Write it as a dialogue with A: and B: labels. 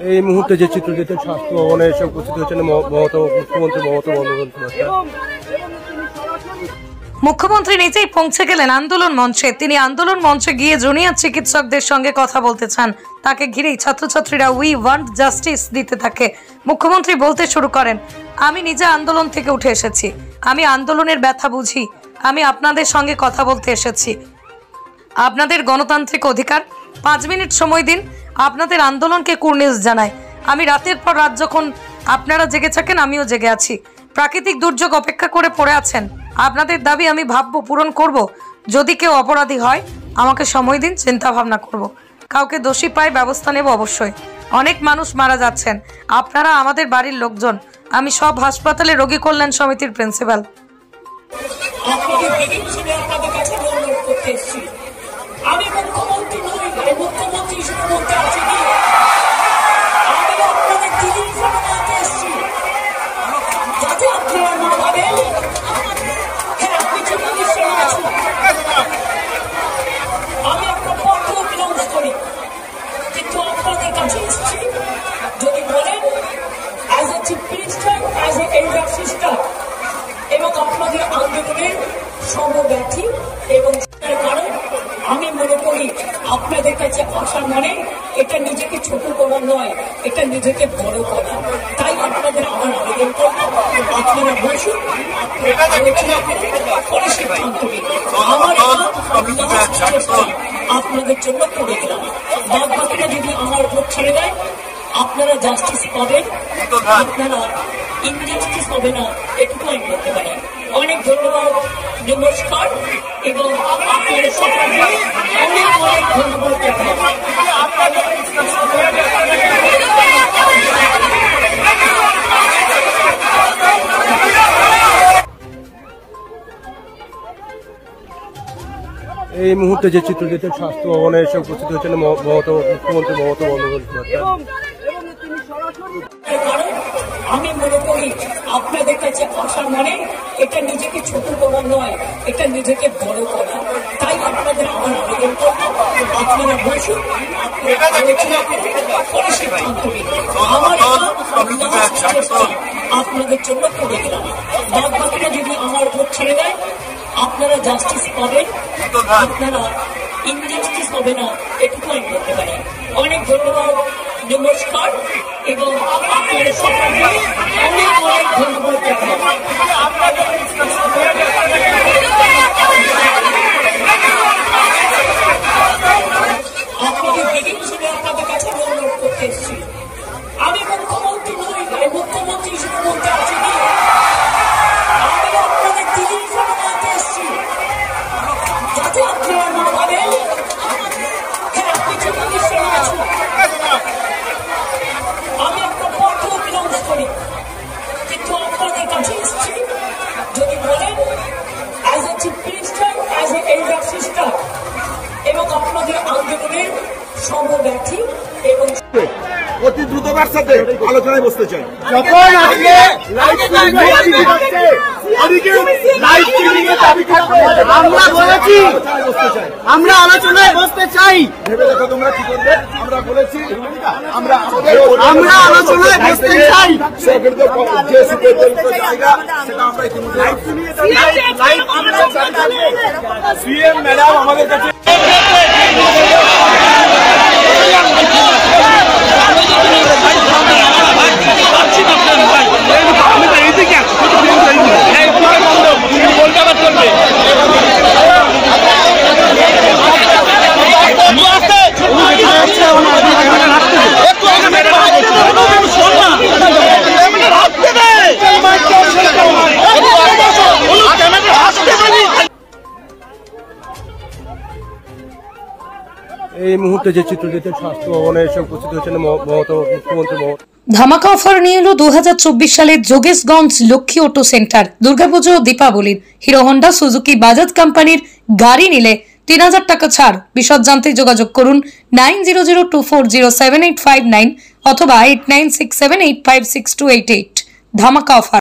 A: এই মুহূর্তে যে চিত্র দেখছেন স্বাস্থ্য ভবনে এসে উপস্থিত হয়েছেন মুখ্যমন্ত্রী মমতা বন্দ্যোপাধ্যায়।
B: মুখ্যমন্ত্রী নিজেই পৌঁছে গেলেন আন্দোলন মঞ্চে। তিনি আন্দোলন মঞ্চে গিয়ে জুনিয়র চিকিৎসকদের সঙ্গে কথা বলতে চান। তাকে ঘিরেই ছাত্রছাত্রীরা উই ওয়ান্ট জাস্টিস দিতে থাকে। মুখ্যমন্ত্রী বলতে শুরু করেন, আমি নিজে আন্দোলন থেকে উঠে এসেছি, আমি আন্দোলনের ব্যথা বুঝি, আমি আপনাদের সঙ্গে কথা বলতে এসেছি। আপনাদের গণতান্ত্রিক অধিকার, 5 মিনিট সময় দিন, আপনাদের আন্দোলনকে কুর্নিশ জানায়। আমি রাতের পর রাত যখন আপনারা জেগে থাকেন আমিও জেগে আছি। প্রাকৃতিক দুর্যোগ অপেক্ষা করে পড়ে আছেন, আপনাদের দাবি আমি ভাববো, পূরণ করব। যদি কেউ অপরাধী হয় আমাকে সময় দিন, চিন্তা ভাবনা করব। কাউকে দোষী পায় ব্যবস্থা নেব অবশ্যই। অনেক মানুষ মারা যাচ্ছেন, আপনারা আমাদের বাড়ির লোকজন। আমি সব হাসপাতালে রোগী কল্যাণ সমিতির প্রিন্সিপাল।
C: আমি মুখ্যমন্ত্রী নই, মুখ্যমন্ত্রী হিসেবে বলতে আছি না, আমি আপনাদের দিদি হিসেবে বলতে এসছি, যাতে আপনারা না ভাবেন হ্যাঁ আপনি চিকিৎসা আছেন। আমি একটা পত্র বিলম্ব করি, কিন্তু আপনাদের কাছে এসছি যদি বলেন as a chief minister, as a elder sister, এবং আপনাদের আন্দোলনের সমব্যথী এবং কারণ আমি মনে করি আপনাদের কাছে আসা মানে এটা নিজেকে ছোট করা নয়, এটা নিজেকে বড় করা। তাই আপনাদের আমার আবেদন করব, আপনারা বসুন, পরে সিদ্ধান্ত নিন। আমার আপনাদের জন্য করে দিলাম, বাদ বাকিটা যদি আমার ভোট ছেড়ে দেয় আপনারা জাস্টিস পাবেন, আপনারা ইনজাস্টিস হবে না, এটুকু আমি বলতে পারি। অনেক ধন্যবাদ, নমস্কার, এবং আপনাদের সকলকে অনেক অনেক ধন্যবাদ জানাই।
A: এই মুহূর্তে যে চিত্র দেখছেন স্বাস্থ্য ভবনে এসে উপস্থিত হয়েছেন মুখ্যমন্ত্রী মমতা বন্দ্যোপাধ্যায়।
C: আমি মনে করি আপনাদের কাছে আসা মানে এটা নিজেকে ছোট করা নয়, এটা নিজেকে বড় করা। তাই আপনাদের আমার আবেদন করব, আপনারা বসুন, পরে সিদ্ধান্ত নিন। আমার আপনাদের জন্য করে দিলাম, বাদ বাকিটা যদি আমার ভোট ছেড়ে দেয় আপনারা জাস্টিস পাবেন, আপনারা ইনজাস্টিস হবে না, এটুকু আমি বলতে পারি। অনেক ধন্যবাদ, নমস্কার, এবং আপনাদের সকলকে অনেক অনেক ধন্যবাদ জানাই। আপনাদের দিদি হিসেবে আপনাদের কাছে অনুরোধ করতে এসেছি, আমি মুখ্যমন্ত্রী নই, মুখ্যমন্ত্রী হিসেবে বলতে আছি না, আমি আপনাদের দিদি হিসেবে বলতে এসেছি, যাতে আপনারা না ভাবেন হ্যাঁ আপনি চিকিৎসা আছেন। আমি একটা পত্র বিলম্ব করি, কিন্তু আপনাদের কাছে এসেছি যদি বলেন as a chief minister, as a elder sister, এবং আপনাদের আন্দোলনের সমব্যথী এবং
D: অতি দ্রুততার সাথে আলোচনায় বসতে চাই।
E: আমরা আলোচনায় বসতে চাই।
D: ভেবে দেখো তোমরা কি করবে, আমরা বলেছি আমরা
E: আলোচনায় বসতে চাই।
D: যে সুপরিকল্পিত জায়গা সেটা আমরা ইতিমধ্যে সিএম ম্যাডাম আমাদের কাছে
A: এই মুহূর্তে যে চিত্র দেখছেন স্বাস্থ্য ভবনে এসে উপস্থিত হয়েছেন মুখ্যমন্ত্রী মমতা।
B: ধামাকা অফার নিয়ে এলো 2024 সালের যোগেশগঞ্জ লক্ষ্মী অটো সেন্টার। দুর্গাপুজো ও দীপাবলির হিরো হন্ডা, সুজুকি, বাজাজ কোম্পানির গাড়ি নিলে 3000 টাকা ছাড়। বিশদ জানতে যোগাযোগ করুন 9002407859 অথবা 8967856288। ধামাকা অফার।